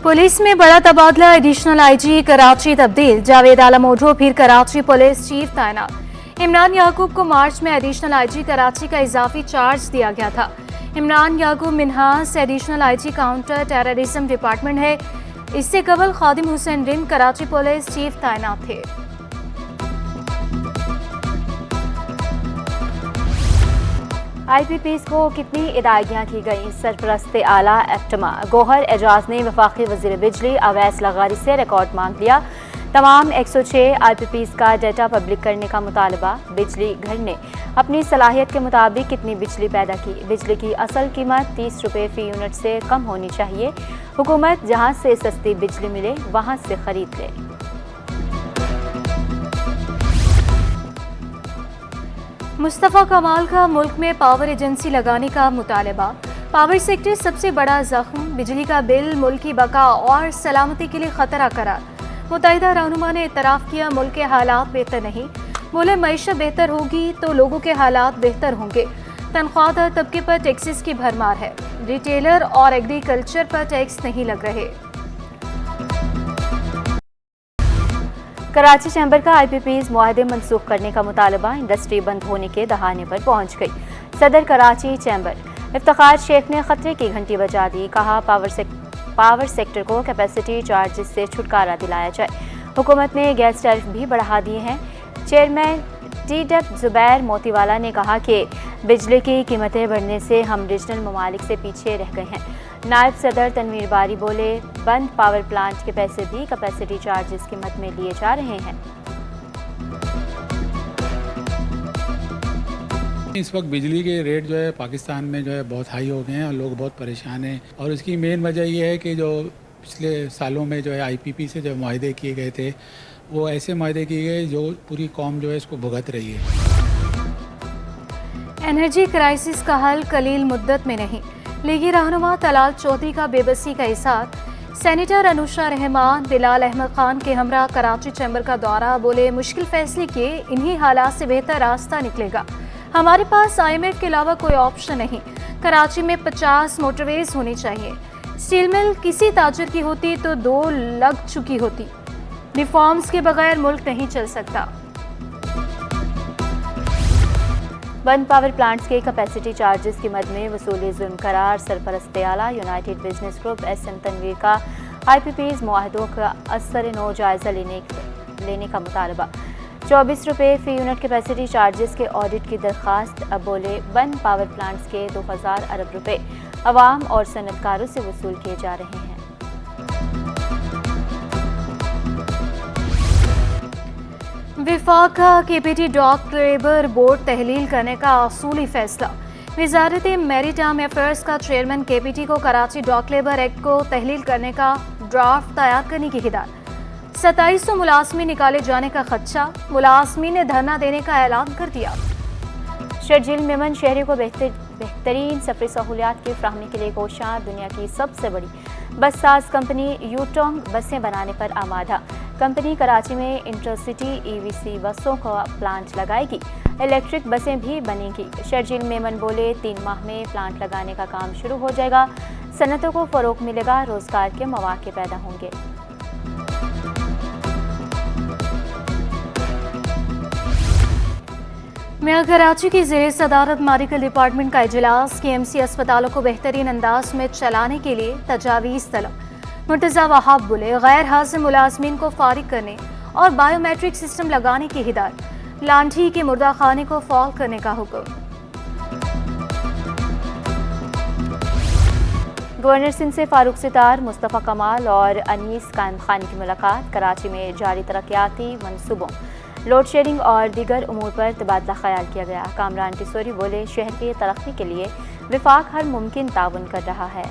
Police में बड़ा तबादला। एडिशनल आईजी कराची तब्दील। जावेद आलम ओढो फिर कराची पुलिस चीफ तैनात। इमरान याकूब को मार्च में एडिशनल आईजी कराची का इजाफी चार्ज दिया गया था। Imran Yaqub Minhas additional IG counter terrorism department है। इससे कबल खादिम हुसैन रिंद कराची पुलिस चीफ तैनात थे। IPPs को कितनी हिदायतियाँ की गई? सरपरस्त आला एप्टमा गौहर एजाज ने वफाकी वज़ीर बिजली अवैस लगारी से रिकॉर्ड मांग लिया। तमाम 106 IPPs का डाटा पब्लिक करने का मुतालबा। बिजली घर ने अपनी सलाहियत के मुताबिक कितनी बिजली पैदा की? बिजली की असल कीमत 30 रुपये फ़ी यूनिट से कम होनी चाहिए। हुकूमत जहाँ से सस्ती बिजली मिले वहाँ से खरीद ले। मुस्तफ़ा कमाल का मुल्क में पावर एजेंसी लगाने का मुतालबा। पावर सेक्टर सबसे बड़ा जख्म। बिजली का बिल मुल्क की बका और सलामती के लिए खतरा करार। मुत्तहिदा रहनुमा ने इतराफ़ किया मुल्क के हालात बेहतर नहीं। बोले मईशत बेहतर होगी तो लोगों के हालात बेहतर होंगे। तनख्वाहदार तबके पर टैक्सेस की भरमार है। रिटेलर और एग्रीकल्चर पर टैक्स नहीं लग रहे। कराची चैम्बर का IPPs मुआहदे मनसूख करने का मुतालबा। इंडस्ट्री बंद होने के दहाने पर पहुंच गई। सदर कराची चैम्बर इफ्तिखार शेख ने खतरे की घंटी बजा दी। कहा पावर सेक्टर को कैपेसिटी चार्जेस से छुटकारा दिलाया जाए। हुकूमत ने गैस टैरिफ भी बढ़ा दिए हैं। चेयरमैन TDEP जुबैर मोतीवाला ने कहा कि बिजली की कीमतें बढ़ने से हम रीजनल ममालिक से पीछे रह गए हैं। नायब सदर तनवीर बारी बोले बंद पावर प्लांट के पैसे भी कैपेसिटी चार्जेस की मद में लिए जा रहे हैं। इस वक्त बिजली के रेट जो है पाकिस्तान में जो है बहुत हाई हो गए हैं और लोग बहुत परेशान हैं। और इसकी मेन वजह यह है कि जो पिछले सालों में जो है IPP से जो मुआहदे किए गए थे वो ऐसे मुआहदे किए गए जो पूरी कौम जो है इसको भुगत रही है। एनर्जी क्राइसिस का हल कलील मुद्दत में नहीं। लीगी रहनुमा तलाल चौधरी का बेबसी का इज़हार। सेनेटर अनुशा रहमान बिलाल अहमद खान के हमरा कराची चैम्बर का दौरा। बोले मुश्किल फैसले किए इन्हीं हालात से बेहतर रास्ता निकलेगा। हमारे पास IMF के अलावा कोई ऑप्शन नहीं। कराची में 50 मोटरवेज होनी चाहिए। स्टील मिल किसी ताजर की होती तो 2 लग चुकी होती। रिफॉर्म्स के बगैर मुल्क नहीं चल सकता। बंद पावर प्लांट्स के कैपेसिटी चार्जेस की मद में वसूली जुल्म करार। सरपरस्त आला United Business Group SM Tanveer का IPPs मुआहदों का असर नो जायजा लेने का मुतालबा। 24 रुपये फ़ी यूनिट कैपेसिटी चार्जेस के ऑडिट की दरख्वास्त। अब बोले बंद पावर प्लांट्स के 2000 अरब रुपए अवाम और सनतकारों से वसूल किए जा रहे हैं। विफाक का KPT डॉक लेबर बोर्ड तहलील करने का असूली फैसला। वजारत मैरीटाइम अफेयर्स का चेयरमैन KPT को कराची डॉक लेबर एक्ट को तहलील करने का ड्राफ्ट तैयार करने की हिदायत। 2700 मुलाजमी निकाले जाने का खदशा। मुलाजमी ने धरना देने का ऐलान कर दिया। शर्जील मेमन शहरी को बेहतरीन सफरी सहूलियात की फ्राहमी के लिए कोशां। दुनिया की सबसे बड़ी बस साज कंपनी यूटोंग बसें बनाने पर आमादा। कंपनी कराची में इंटरसिटी EVC बसों का प्लांट लगाएगी। इलेक्ट्रिक बसें भी बनेंगी। शर्जील मेमन बोले 3 माह में प्लांट लगाने का काम शुरू हो जाएगा। सनतों को फ़रोग मिलेगा। रोजगार के मौके पैदा होंगे। मियां कराची की ज़ेर सदारत मेडिकल डिपार्टमेंट का इजलास। KMC अस्पतालों को बेहतरीन अंदाज में चलाने के लिए तजावीज़ तलब। मुर्तज़ा वहाब बोले गैर हाजिर मुलाजमीन को फारिग करने और बायोमेट्रिक सिस्टम लगाने की हिदायत। लांठी के मुर्दा खाने को फॉल करने का हुक्म। गवर्नर सिंध से फारूक सितार, मुस्तफ़ा कमाल और अनीस कायम खानी की मुलाकात। कराची में जारी तरक्याती मनसूबों, लोड शेडिंग और दीगर उमूर पर तबादला ख्याल किया गया। कामरान टिसोरी बोले शहर की तरक्की के लिए विफाक हर मुमकिन ताउन कर रहा है।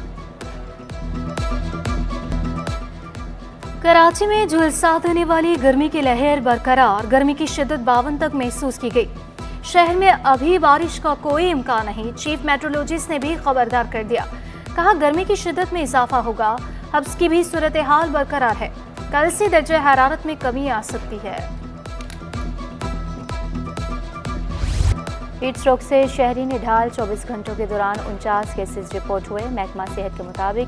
कराची में झुलसा देने वाली गर्मी की लहर बरकरार। गर्मी की शिद्दत 52 तक महसूस की गई। शहर में अभी बारिश का कोई इम्कान नहीं। चीफ मेट्रोलॉजिस्ट ने भी खबरदार कर दिया। कहा गर्मी की शिद्दत में इजाफा होगा। हब्स की भी सूरत हाल बरकरार है। कल से दर्जे हरारत में कमी आ सकती है। हीट स्ट्रोक से शहरी निढाल 24 घंटों के दौरान 49 केसेस रिपोर्ट हुए। महकमा सेहत के मुताबिक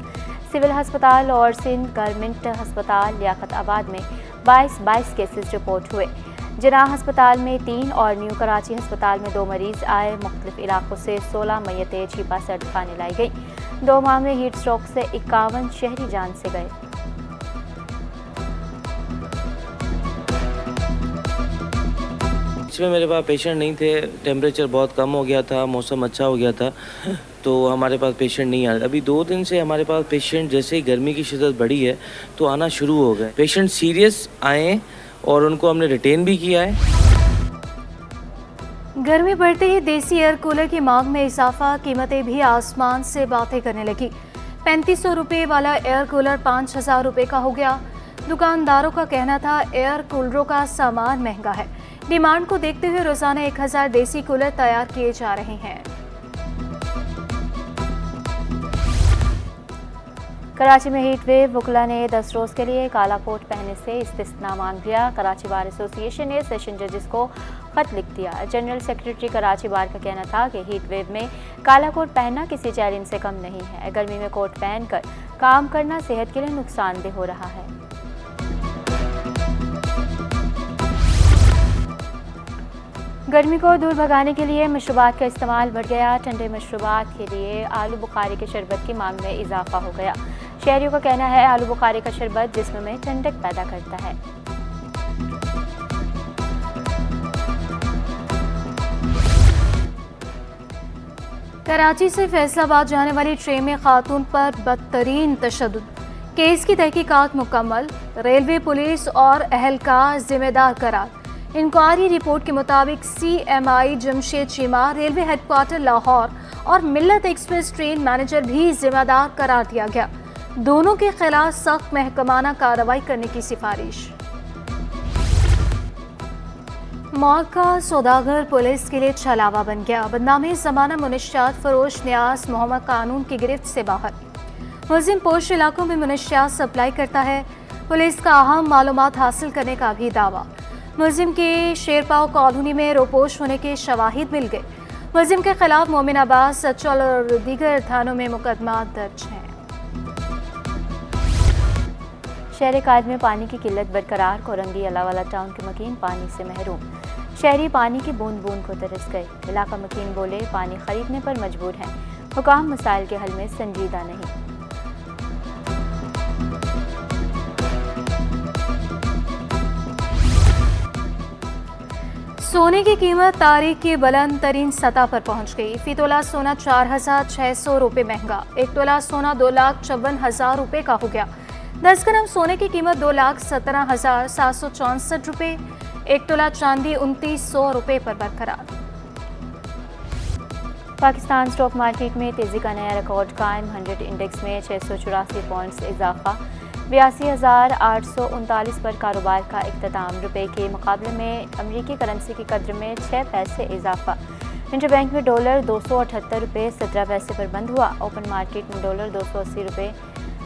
सिविल अस्पताल और सिंध गवर्नमेंट अस्पताल लियाकताबाद में 22 केसेस रिपोर्ट हुए। जिनाह अस्पताल में 3 और न्यू कराची अस्पताल में 2 मरीज आए। मुख्तलिफ इलाकों से 16 मैयतें छिपा सर्द खाने लाई गई। 2 मामले हीट स्ट्रोक से 51 शहरी जान से गए। इसमें मेरे पास पेशेंट नहीं थे, टेम्परेचर बहुत कम हो गया था, मौसम अच्छा हो गया था, तो हमारे पास पेशेंट नहीं आ रहे। अभी 2 दिन से हमारे पास पेशेंट, जैसे ही गर्मी की शिद्दत बढ़ी है तो आना शुरू हो गए। पेशेंट सीरियस आए और उनको हमने रिटेन भी किया है। गर्मी बढ़ते ही देसी एयर कूलर की मांग में इजाफा, कीमतें भी आसमान से बातें करने लगी। 3500 रुपये वाला एयर कूलर 5000 रुपये का हो गया। दुकानदारों का कहना था एयर कूलरों का सामान महंगा है। डिमांड को देखते हुए रोजाना 1000 देसी कूलर तैयार किए जा रहे हैं। कराची में हीट वेव, वकला ने 10 रोज़ के लिए काला कोट पहनने से इस्तिस्ना मांग लिया। कराची बार एसोसिएशन ने सेशन जजेस को खत लिख दिया। जनरल सेक्रेटरी कराची बार का कहना था कि हीट वेव में काला कोट पहनना किसी चैलेंज से कम नहीं है। गर्मी में कोट पहनकर काम करना सेहत के लिए नुकसानदेह हो रहा है। गर्मी को दूर भगाने के लिए मशरूबात का इस्तेमाल बढ़ गया। ठंडे मशरूबात के लिए आलू बुखारे के शरबत की मांग में इजाफा हो गया। शहरियों का कहना है आलू बुखारे का शरबत जिस्म में ठंडक पैदा करता है। कराची से फैसलाबाद जाने वाली ट्रेन में खातून पर बदतरीन तशद्दुद, केस की तहकीकात मुकम्मल, रेलवे पुलिस और अहलकार जिम्मेदार करार। इंक्वायरी रिपोर्ट के मुताबिक CMI Jamshed Cheema, railway headquarter Lahore और मिल्लत एक्सप्रेस ट्रेन मैनेजर भी जिम्मेदार करार दिया गया। दोनों के खिलाफ सख्त महकमाना कार्रवाई करने की सिफारिश। मौत का सौदागर पुलिस के लिए छलावा बन गया। बदनामी जमाना मुनशियात फरोश न्यास मोहम्मद कानून की गिरफ्त से बाहर। मुस्लिम पोश इलाकों में मुनशियात सप्लाई करता है। पुलिस का अहम मालूमात हासिल करने का भी दावा। मुल्जिम के शेरपाव कॉलोनी में रोपोश होने के शवाहिद मिल गए। मुल्जिम के खिलाफ मोमिनाबाद, सचल और दीगर थानों में मुकदमा दर्ज है। शहर कायद में पानी की किल्लत बरकरार। कोरंगी अलावाला टाउन के मकीन पानी से महरूम। शहरी पानी की बूंद बूंद को तरस गए। इलाका मकीन बोले पानी खरीदने पर मजबूर हैं। हुकाम मसाइल के हल में संजीदा नहीं। सोने की कीमत तारीख की बुलंद तरीन सतह पर पहुंच गई। फी तोला सोना 4600 रुपये महंगा। 1 तोला सोना 2,54,000 रुपये का हो गया। 10 ग्राम सोने की कीमत 2,17,764 रुपये। 1 तोला चांदी 2900 रुपये पर बरकरार। पाकिस्तान स्टॉक मार्केट में तेजी का नया रिकॉर्ड कायम। 100 इंडेक्स में 684 पॉइंट्स इजाफा। 82,839 पर कारोबार का इख्तिताम। रुपए के मुकाबले में अमरीकी करेंसी की कद्र में 6 पैसे इजाफा। इंटरबैंक में डॉलर 278 रुपये 17 पैसे पर बंद हुआ। ओपन मार्केट में डॉलर 280 रुपये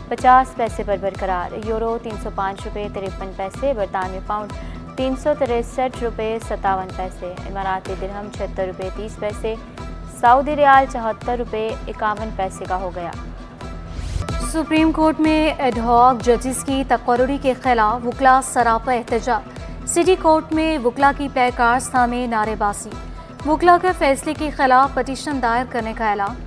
50 पैसे पर बरकरार। यूरो 305 रुपये 53 पैसे। बरतानवी पाउंड 363 रुपये 57 पैसे। इमाराती दिरहम 76 रुपये 30 पैसे। सऊदी रियाल 74 रुपये 51 पैसे का हो गया। सुप्रीम कोर्ट में एडहॉक जजेस की तकर्री के खिलाफ वकला सरापा एहतजाज। सिटी कोर्ट में वकला की प्लेकार्ड्स थामे नारेबाजी। वकला के फैसले के खिलाफ पटिशन दायर करने का ऐलान।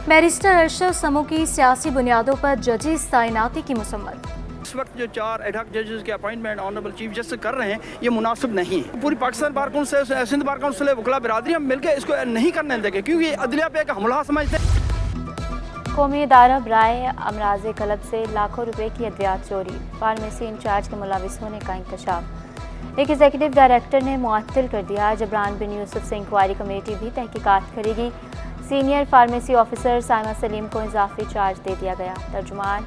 बैरिस्टर अरशद समूह की सियासी बुनियादों पर जजेस तैनाती की मुसम्मत। इस वक्त जो 4 एडहॉक जजेस के अपॉइंटमेंट ऑनरेबल चीफ जस्टिस कर रहे हैं ये मुनासिब नहीं है। पूरी Pakistan bar council, Sindh bar council, वकला बिरादरी हम मिलकर इसको नहीं करने देंगे क्योंकि ये अदलिया पे एक हमला समझते हैं। कौमी इदारा बराए अमराज कलब से लाखों रुपए की अद्वियात चोरी। फार्मेसी इंचार्ज के मुलविस होने का इंकशाफ। एक एग्जीक्यूटिव डायरेक्टर ने मुअत्तल कर दिया। जबरान बिन यूसुफ से इंक्वायरी कमेटी भी तहकीकात करेगी। Senior pharmacy officer Saima Salim को इजाफी चार्ज दे दिया गया। तर्जुमान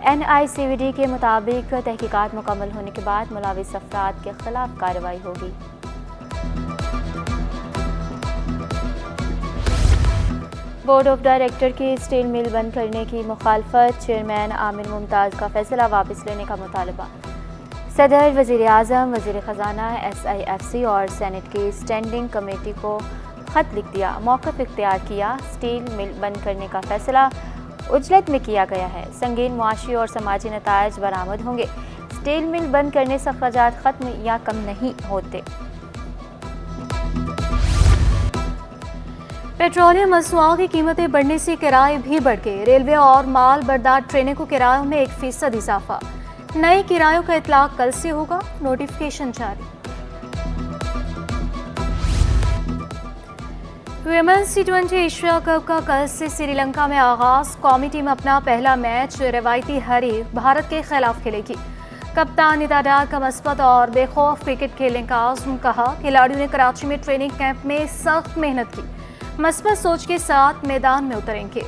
NICVD के मुताबिक तहकीकात मुकम्मल होने के बाद मुलविस अफराद के खिलाफ कार्रवाई होगी। बोर्ड ऑफ डायरेक्टर की स्टील मिल बंद करने की मुखालफत। चेयरमैन आमिर मुमताज़ का फैसला वापस लेने का मुतालबा। सदर, वज़ीर आज़म, वज़ीर ख़जाना, SIFC और सेनेट की स्टैंडिंग कमेटी को खत लिख दिया। मौक़िफ़ इख्तियार किया। स्टील मिल बंद करने का फैसला उजलत में किया गया है। संगीन मुआशी और समाजी नतायज बरामद होंगे। स्टील मिल बंद करने से अखराजात खत्म या कम नहीं होते। पेट्रोलियम मसनूआत की कीमतें बढ़ने से किराए भी बढ़ गए। रेलवे और माल बरदार ट्रेनों को किरायों में 1% इजाफा। नए किरायों का इतलाक कल से होगा, नोटिफिकेशन जारी। विमेंस T20 एशिया कप का कल से श्रीलंका में आगाज। कौमी टीम अपना पहला मैच रवायती हरीफ भारत के खिलाफ खेलेगी। कप्तान निदा डार का मस्बत और बेखौफ क्रिकेट खेलने का आज़म कहा। खिलाड़ियों ने कराची में ट्रेनिंग कैंप में सख्त मेहनत की, मस्बत सोच के साथ मैदान में उतरेंगे।